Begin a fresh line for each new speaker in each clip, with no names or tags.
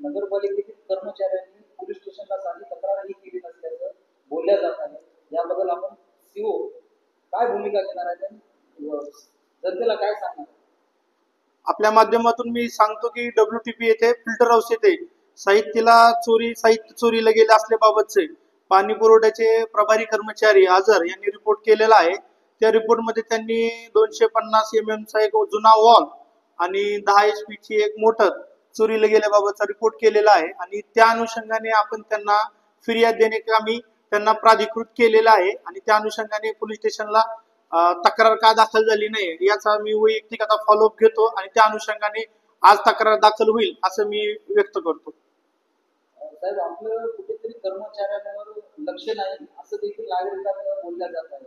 नगरपालिकेतील कर्मचाऱ्यांनी पोलीस स्टेशनला साधी तक्रारही केली नसल्याचं बोलल्या जात आहे. याबद्दल आपण सीओ काय भूमिका घेणार आहे, जनतेला काय सांगणार?
आपल्या माध्यमातून मी सांगतो की WTP येथे फिल्टर हाऊस येथे साहित्य चोरीला गेले असल्याबाबतचे पाणी पुरवठ्याचे प्रभारी कर्मचारी आझर यांनी रिपोर्ट केलेला आहे. त्या रिपोर्टमध्ये त्यांनी 250 mm चा एक जुना वॉल आणि 10 HP ची एक मोटर चोरीला गेल्याबाबतचा रिपोर्ट केलेला आहे आणि त्या अनुषंगाने आपण त्यांना फिर्याद देण्याकामी त्यांना प्राधिकृत केलेला आहे आणि त्या अनुषंगाने पोलीस स्टेशनला तक्रार का दाखल झाली नाही याचा मी वैयक्तिक आता फॉलोअप घेतो आणि त्या अनुषंगाने आज तक्रार दाखल होईल असं मी व्यक्त करतो.
साहेब, आपलं कुठेतरी कर्मचाऱ्यांवर लक्ष नाही असं देखील नागरिकांना बोलल्या जात आहे.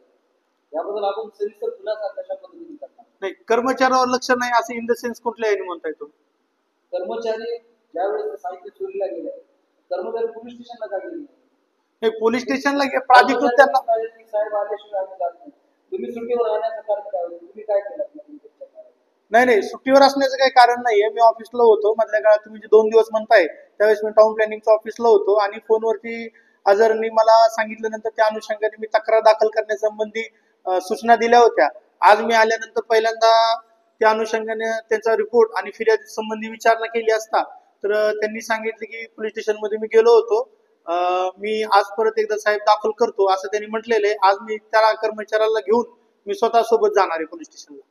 याबद्दल आपण सविस्तर खुलासा कशा पद्धतीने करणार?
नाही, कर्मचाऱ्यावर लक्ष नाही असं इन द सेन्स कुठल्या याने म्हणता येतो?
कर्मचारी ज्यावेळेस साहित्य चोरीला गेले, कर्मचारी पोलीस स्टेशनला का गेले
नाही? पोलीस स्टेशनला प्राधिकृत त्यांना
साहेब आल्याशिवाय आम्ही जात नाही. तुम्ही सुट्टीवर राहण्याचं कारण काय होतं? तुम्ही काय केलं?
नाही, सुट्टीवर असण्याचं काही कारण नाहीये. मी ऑफिसला होतो मधल्या काळात. तुम्ही जे 2 दिवस म्हणताय त्यावेळेस मी टाउन प्लॅनिंगच्या ऑफिसला होतो आणि फोनवरती आझरनी मला सांगितल्यानंतर त्या अनुषंगाने मी तक्रार दाखल करण्यासंबंधी सूचना दिल्या होत्या. आज मी आल्यानंतर पहिल्यांदा त्या अनुषंगाने त्यांचा रिपोर्ट आणि फिर्यादी संबंधी विचारणा केली असता तर त्यांनी सांगितले की पोलीस स्टेशन मध्ये मी गेलो होतो, मी आज परत एकदा साहेब दाखल करतो असं त्यांनी म्हटलेलं आहे. आज मी त्या कर्मचाऱ्याला घेऊन मी स्वतः सोबत जाणार आहे पोलीस स्टेशनला.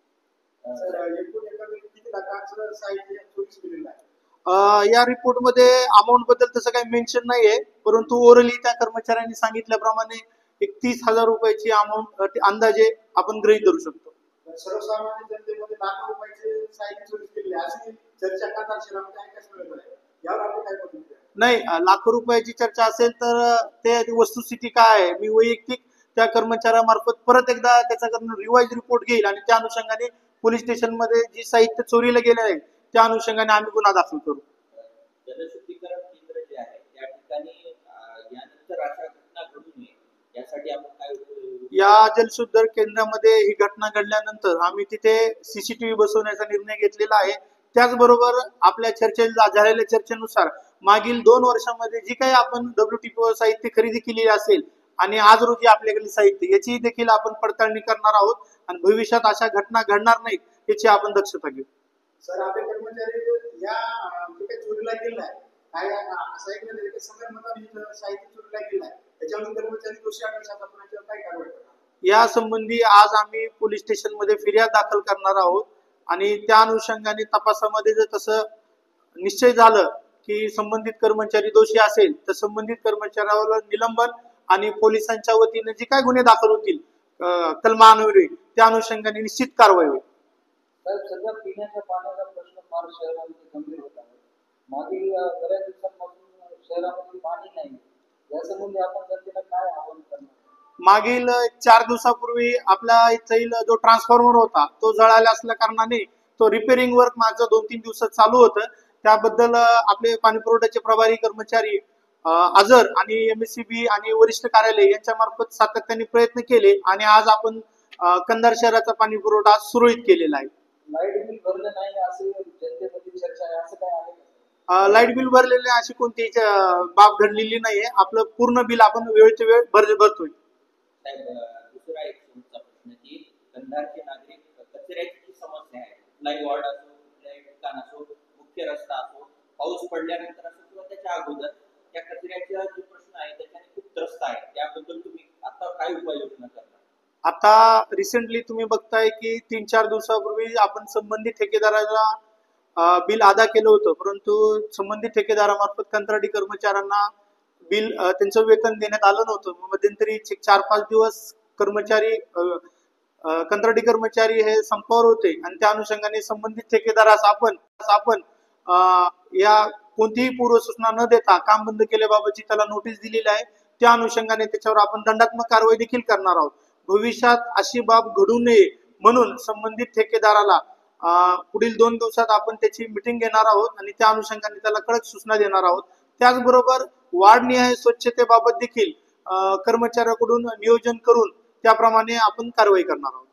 या रिपोर्ट मध्ये अमाऊंट बद्दल तसं काही मेन्शन नाहीये, परंतु ओरली त्या कर्मचाऱ्यांनी सांगितल्याप्रमाणे एक 30,000 रुपयाची अमाऊंट अंदाजे आपण गृहीत धरू शकतो.
सर्वसामान्य जनतेमध्ये लाखो रुपयाचे साहित्य चोरी केले अशी चर्चा करतात शहरामध्ये ऐकायला मिळत आहे. यावर आपण काय प्रतिक्रिया?
नाही, लाखो रुपयाची चर्चा असेल तर ते वस्तुस्थिती काय आहे मी वैयक्तिक त्या कर्मचाऱ्यामार्फत परत एकदा त्याच्याकडून रिवाइज रिपोर्ट घेईल आणि त्या अनुषंगाने पोलीस स्टेशन मध्ये जी साहित्य चोरीला गेले आहे त्या अनुषंगाने आम्ही गुन्हा दाखल करू.
जलशुद्धीकरण केंद्र जे आहे त्या ठिकाणी यानंतर अशा घटना घडू नये यासाठी आपण काय
या जलशुद्ध केंद्रामध्ये ही घटना घडल्यानंतर आम्ही तिथे CCTV बसवण्याचा निर्णय घेतलेला आहे. त्याचबरोबर आपल्या झालेल्या चर्चेनुसार मागील 2 वर्षांमध्ये जी काही आपण WTP साहित्य खरेदी केलेली असेल आणि आज रोजी आपल्याकडे साहित्य याची देखील आपण पडताळणी करणार आहोत आणि भविष्यात अशा घटना घडणार नाहीत याची आपण दक्षता घेऊ.
सर, आपले कर्मचारी या जे चोरीला गेलाय काय असं ऐकलं की संघटना साहित्य चोरीला गेलाय त्याच्यावर कर्मचारी दोषी आढळतात, आपण याच्यावर काय कारवाई करणार?
या संबंधी आज आम्ही पोलीस स्टेशन मध्ये फिर्याद दाखल करणार आहोत आणि त्या अनुषंगाने तपासामध्ये जर तसं निश्चय झालं की संबंधित कर्मचारी दोषी असेल तर संबंधित कर्मचाऱ्यावर निलंबन आणि पोलिसांच्या वतीने जे काय गुन्हे दाखल होतील कलमान्वये त्या अनुषंगाने निश्चित कारवाई होईल.
साहेब, सध्या पिण्याच्या पाण्याचा प्रश्न फार शहरामध्ये गंभीर होत आहे. मागील बऱ्याच दिवसांपासून शहरामध्ये पाणी नाही. यासंबंधी आपण जनतेला काय आवाहन करणार?
मागील 4 दिवसापूर्वी आपल्या इथील जो ट्रान्सफॉर्मर होता तो जळाला असल्या कारणाने तो रिपेअरिंग वर्क माझं 2-3 दिवसात चालू होतं. त्याबद्दल आपले पाणी पुरवठ्याचे प्रभारी कर्मचारी आझर आणि MSCB आणि वरिष्ठ कार्यालय यांच्या मार्फत सातत्याने प्रयत्न केले आणि आज आपण कंधार शहराचा पाणी पुरवठा सुरळीत केलेला आहे.
लाईट बिल भरलं नाही असे जनतेमध्ये चर्चा आहे, असं काय आहे?
लाईट बिल भरलेले अशी कोणती बाब घडलेली नाहीये. आपलं पूर्ण बिल आपण वेळच्या वेळ भरतोय.
साहेब, दुसरा एक शेवटचा प्रश्न की कंधारचे नागरिक कचऱ्याची समस्या आहे, कुठलाही वॉर्ड असो कुठल्याही ठिकाण असो मुख्य रस्ता असो पाऊस पडल्यानंतर असो किंवा त्याच्या अगोदर त्या कचऱ्याचा जो प्रश्न आहे त्याच्याने खूप त्रस्त आहे. त्याबद्दल तुम्ही आता काय उपाययोजना करणार?
आता रिसेंटली तुम्ही बघताय की 3-4 दिवसापूर्वी आपण संबंधित ठेकेदाराला बिल अदा केलं होतं, परंतु संबंधित ठेकेदारामार्फत कंत्राटी कर्मचाऱ्यांना बिल त्यांचं वेतन देण्यात आलं नव्हतं. मध्यंतरी 4-5 दिवस कर्मचारी कंत्राटी कर्मचारी हे संपावर होते आणि त्या अनुषंगाने संबंधित ठेकेदारास आपण या कोणतीही पूर्वसूचना न देता काम बंद केल्याबाबतची त्याला नोटीस दिलेली आहे. त्या अनुषंगाने त्याच्यावर आपण दंडात्मक कारवाई देखील करणार आहोत. भविष्यात अशी बाब घडू नये म्हणून संबंधित ठेकेदाराला पुढील 2 दिवसात आपण त्याची मीटिंग घेणार आहोत आणि त्या अनुषंगाने त्याला कडक सूचना देणार आहोत. त्याचबरोबर वार्डनिहाय स्वच्छतेबाबत देखील कर्मचाऱ्याकडून नियोजन करून त्याप्रमाणे आपण कारवाई करणार आहोत.